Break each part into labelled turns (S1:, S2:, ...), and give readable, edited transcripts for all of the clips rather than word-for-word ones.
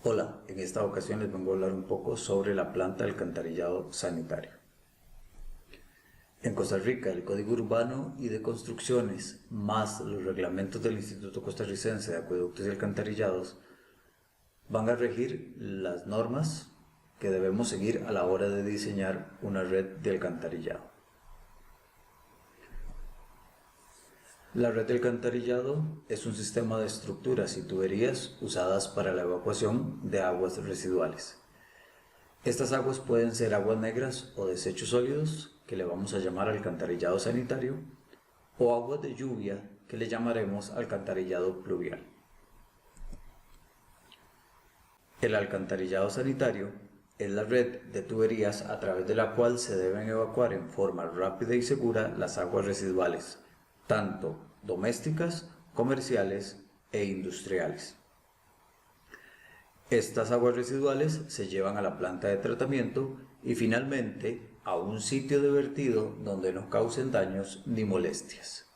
S1: Hola, en esta ocasión les vengo a hablar un poco sobre la planta de alcantarillado sanitario. En Costa Rica, el Código Urbano y de Construcciones, más los reglamentos del Instituto Costarricense de Acueductos y Alcantarillados, van a regir las normas que debemos seguir a la hora de diseñar una red de alcantarillado. La red de alcantarillado es un sistema de estructuras y tuberías usadas para la evacuación de aguas residuales. Estas aguas pueden ser aguas negras o desechos sólidos, que le vamos a llamar alcantarillado sanitario, o aguas de lluvia, que le llamaremos alcantarillado pluvial. El alcantarillado sanitario es la red de tuberías a través de la cual se deben evacuar en forma rápida y segura las aguas residuales, tanto domésticas, comerciales e industriales. Estas aguas residuales se llevan a la planta de tratamiento y finalmente a un sitio de vertido donde no causen daños ni molestias.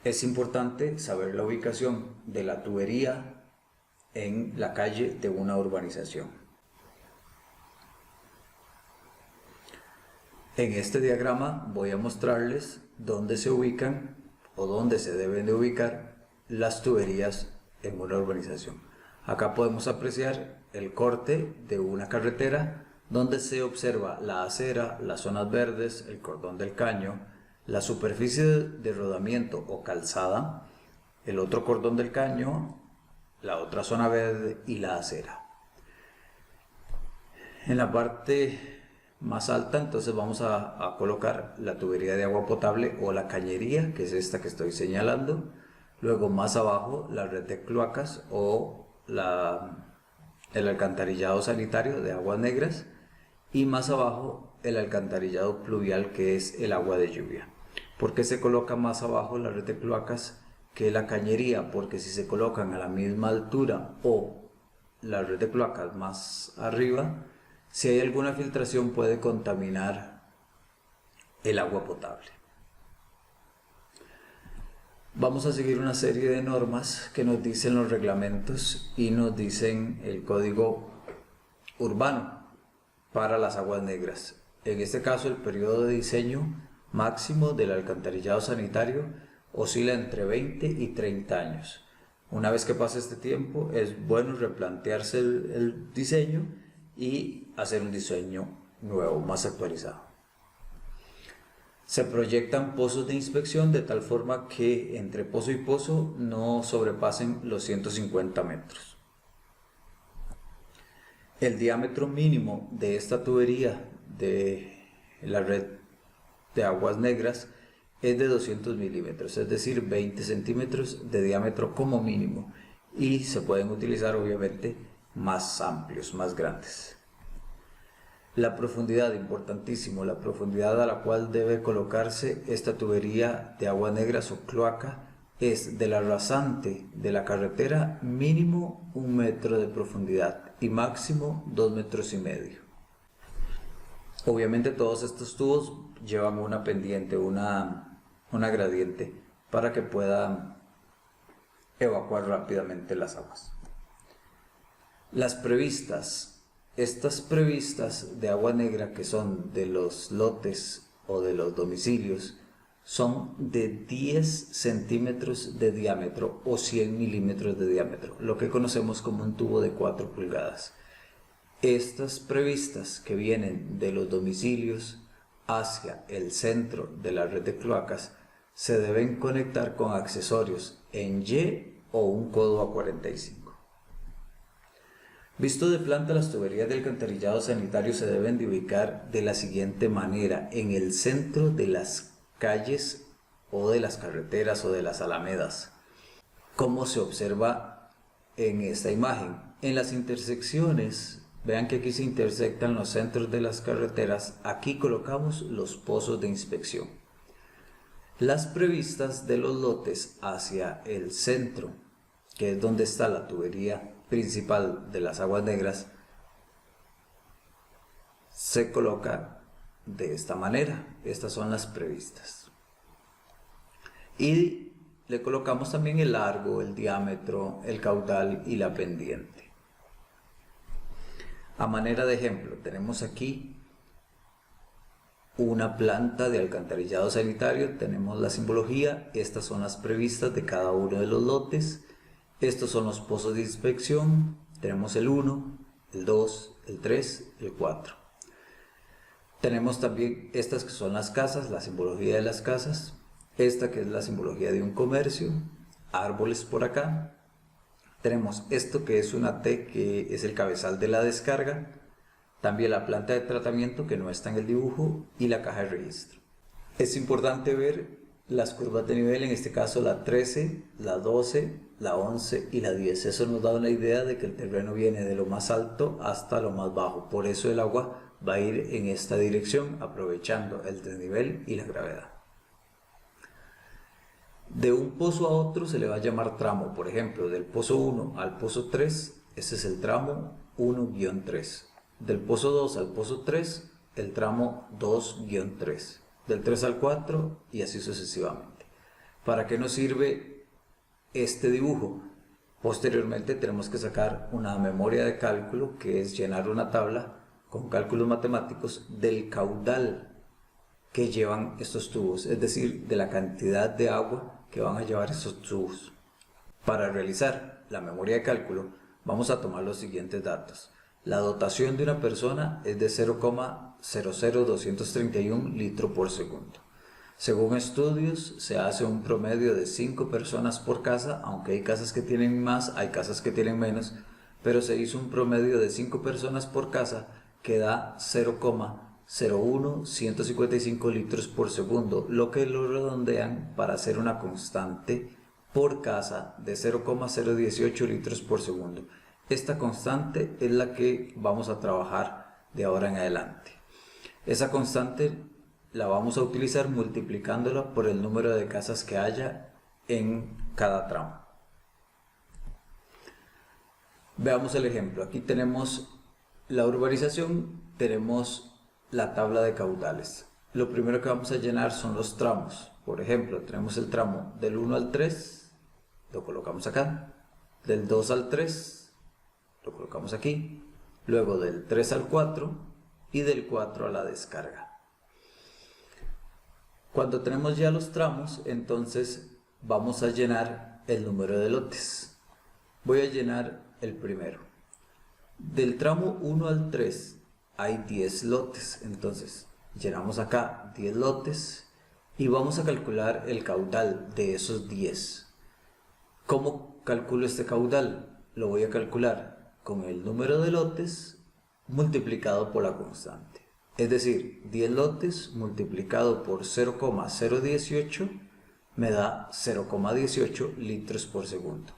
S1: Es importante saber la ubicación de la tubería en la calle de una urbanización. En este diagrama voy a mostrarles dónde se ubican o dónde se deben de ubicar las tuberías en una urbanización. Acá podemos apreciar el corte de una carretera donde se observa la acera, las zonas verdes, el cordón del caño, la superficie de rodamiento o calzada, el otro cordón del caño, la otra zona verde y la acera. En la parte más alta entonces vamos a colocar la tubería de agua potable o la cañería, que es esta que estoy señalando. Luego más abajo la red de cloacas o el alcantarillado sanitario de aguas negras. Y más abajo el alcantarillado pluvial, que es el agua de lluvia. ¿Por qué se coloca más abajo la red de cloacas que la cañería? Porque si se colocan a la misma altura o la red de cloacas más arriba, si hay alguna filtración puede contaminar el agua potable. Vamos a seguir una serie de normas que nos dicen los reglamentos y nos dicen el código urbano para las aguas negras. En este caso, el periodo de diseño máximo del alcantarillado sanitario oscila entre 20 y 30 años. Una vez que pase este tiempo, es bueno replantearse el diseño y hacer un diseño nuevo, más actualizado. Se proyectan pozos de inspección de tal forma que entre pozo y pozo no sobrepasen los 150 metros. El diámetro mínimo de esta tubería de la red de aguas negras es de 200 milímetros, es decir, 20 centímetros de diámetro como mínimo, y se pueden utilizar obviamente más amplios, más grandes. La profundidad, importantísimo, la profundidad a la cual debe colocarse esta tubería de aguas negras o cloaca es de la rasante de la carretera mínimo 1 metro de profundidad y máximo 2,5 metros. Obviamente todos estos tubos llevan una pendiente, una gradiente para que puedan evacuar rápidamente las aguas. Estas previstas de agua negra, que son de los lotes o de los domicilios, son de 10 centímetros de diámetro o 100 milímetros de diámetro, lo que conocemos como un tubo de 4 pulgadas. Estas previstas que vienen de los domicilios hacia el centro de la red de cloacas se deben conectar con accesorios en Y o un codo a 45. Visto de planta, las tuberías de alcantarillado sanitario se deben de ubicar de la siguiente manera: en el centro de las calles o de las carreteras o de las alamedas, como se observa en esta imagen. En las intersecciones, vean que aquí se intersectan los centros de las carreteras, aquí colocamos los pozos de inspección. Las previstas de los lotes hacia el centro, que es donde está la tubería principal de las aguas negras, se coloca de esta manera. Estas son las previstas. Y le colocamos también el largo, el diámetro, el caudal y la pendiente. A manera de ejemplo, tenemos aquí una planta de alcantarillado sanitario, tenemos la simbología, estas son las previstas de cada uno de los lotes, estos son los pozos de inspección, tenemos el 1, el 2, el 3, el 4. Tenemos también estas que son las casas, la simbología de las casas, esta que es la simbología de un comercio, árboles por acá. Tenemos esto que es una T, que es el cabezal de la descarga, también la planta de tratamiento que no está en el dibujo y la caja de registro. Es importante ver las curvas de nivel, en este caso la 13, la 12, la 11 y la 10. Eso nos da una idea de que el terreno viene de lo más alto hasta lo más bajo, por eso el agua va a ir en esta dirección aprovechando el desnivel y la gravedad. De un pozo a otro se le va a llamar tramo, por ejemplo, del pozo 1 al pozo 3, ese es el tramo 1-3. Del pozo 2 al pozo 3, el tramo 2-3. Del 3 al 4 y así sucesivamente. ¿Para qué nos sirve este dibujo? Posteriormente tenemos que sacar una memoria de cálculo, que es llenar una tabla con cálculos matemáticos del caudal que llevan estos tubos, es decir, de la cantidad de agua que van a llevar estos tubos. Para realizar la memoria de cálculo vamos a tomar los siguientes datos. La dotación de una persona es de 0,00231 litros por segundo. Según estudios, se hace un promedio de 5 personas por casa, aunque hay casas que tienen más, hay casas que tienen menos, pero se hizo un promedio de 5 personas por casa que da 0,01155 litros por segundo, lo que lo redondean para hacer una constante por casa de 0,018 litros por segundo. Esta constante es la que vamos a trabajar de ahora en adelante. Esa constante la vamos a utilizar multiplicándola por el número de casas que haya en cada tramo. Veamos el ejemplo. Aquí tenemos la urbanización, tenemos la tabla de caudales. Lo primero que vamos a llenar son los tramos. Por ejemplo, tenemos el tramo del 1 al 3, lo colocamos acá, del 2 al 3, lo colocamos aquí, luego del 3 al 4 y del 4 a la descarga. Cuando tenemos ya los tramos, entonces vamos a llenar el número de lotes. Voy a llenar el primero. Del tramo 1 al 3 hay 10 lotes, entonces llenamos acá 10 lotes y vamos a calcular el caudal de esos 10. ¿Cómo calculo este caudal? Lo voy a calcular con el número de lotes multiplicado por la constante. Es decir, 10 lotes multiplicado por 0,018 me da 0,18 litros por segundo.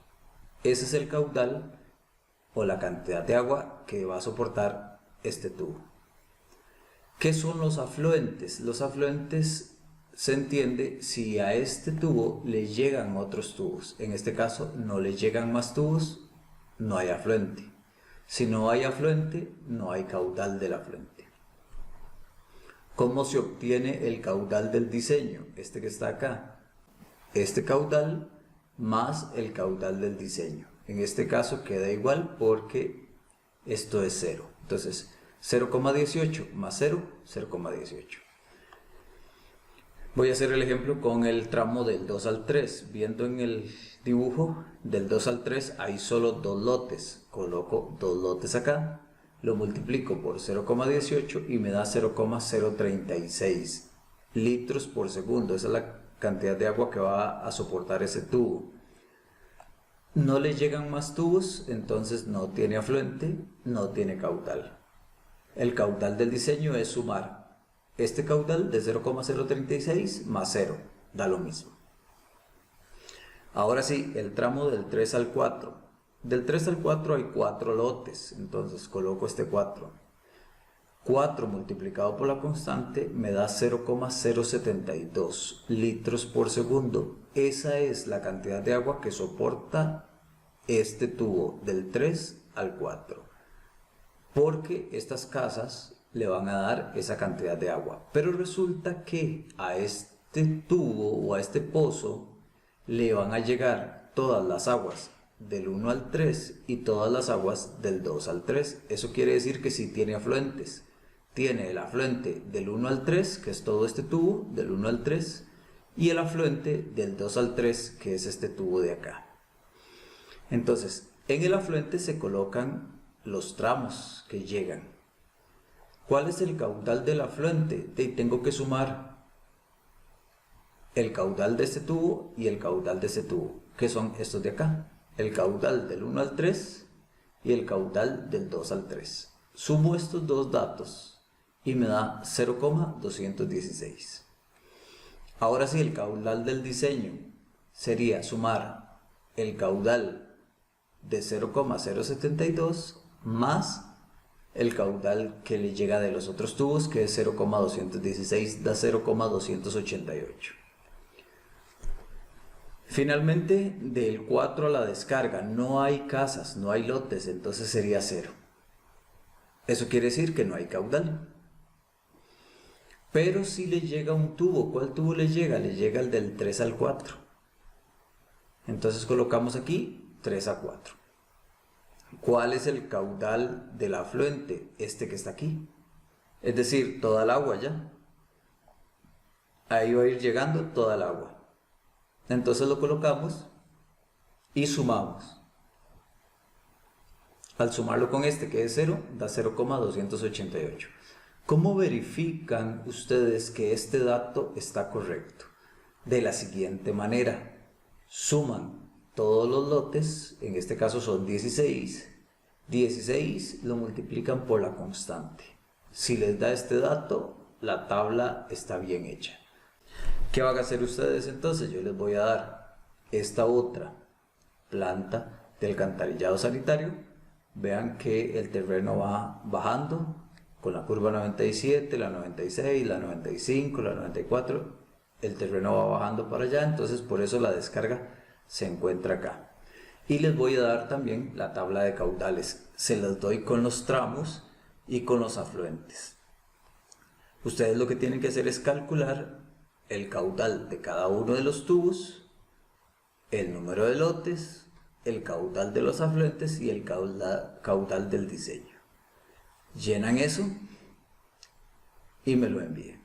S1: Ese es el caudal o la cantidad de agua que va a soportar este tubo. ¿Qué son los afluentes? Los afluentes se entiende si a este tubo le llegan otros tubos. En este caso no le llegan más tubos, no hay afluente. Si no hay afluente, no hay caudal del afluente. ¿Cómo se obtiene el caudal del diseño? Este que está acá. Este caudal más el caudal del diseño. En este caso queda igual porque esto es 0. Entonces, 0,18 más 0, 0,18. Voy a hacer el ejemplo con el tramo del 2 al 3. Viendo en el dibujo, del 2 al 3 hay solo 2 lotes. Coloco 2 lotes acá, lo multiplico por 0,18 y me da 0,036 litros por segundo. Esa es la cantidad de agua que va a soportar ese tubo. No le llegan más tubos, entonces no tiene afluente, no tiene caudal. El caudal del diseño es sumar este caudal de 0,036 más 0, da lo mismo. Ahora sí, el tramo del 3 al 4. Del 3 al 4 hay 4 lotes, entonces coloco este 4. 4 multiplicado por la constante me da 0,072 litros por segundo. Esa es la cantidad de agua que soporta este tubo del 3 al 4. Porque estas casas le van a dar esa cantidad de agua. Pero resulta que a este tubo o a este pozo le van a llegar todas las aguas del 1 al 3 y todas las aguas del 2 al 3. Eso quiere decir que si tiene afluentes, tiene el afluente del 1 al 3, que es todo este tubo, del 1 al 3, y el afluente del 2 al 3, que es este tubo de acá. Entonces, en el afluente se colocan los tramos que llegan. ¿Cuál es el caudal del afluente? Tengo que sumar el caudal de este tubo y el caudal de este tubo, que son estos de acá. El caudal del 1 al 3 y el caudal del 2 al 3. Sumo estos dos datos y me da 0,216. Ahora sí, el caudal del diseño sería sumar el caudal de 0,072 más el caudal que le llega de los otros tubos, que es 0,216, da 0,288. Finalmente, del 4 a la descarga no hay casas, no hay lotes, entonces sería 0. Eso quiere decir que no hay caudal. Pero si le llega un tubo, ¿cuál tubo le llega? Le llega el del 3 al 4. Entonces colocamos aquí 3 a 4. ¿Cuál es el caudal del afluente? Este que está aquí. Es decir, toda el agua ya. Ahí va a ir llegando toda el agua. Entonces lo colocamos y sumamos. Al sumarlo con este que es 0, da 0,288. ¿Cómo verifican ustedes que este dato está correcto? De la siguiente manera. Suman todos los lotes, en este caso son 16. 16 lo multiplican por la constante. Si les da este dato, la tabla está bien hecha. ¿Qué van a hacer ustedes entonces? Yo les voy a dar esta otra planta del alcantarillado sanitario. Vean que el terreno va bajando con la curva 97, la 96, la 95, la 94. El terreno va bajando para allá, entonces por eso la descarga se encuentra acá. Y les voy a dar también la tabla de caudales. Se las doy con los tramos y con los afluentes. Ustedes lo que tienen que hacer es calcular el caudal de cada uno de los tubos, el número de lotes, el caudal de los afluentes y el caudal del diseño. Llenan eso y me lo envíen.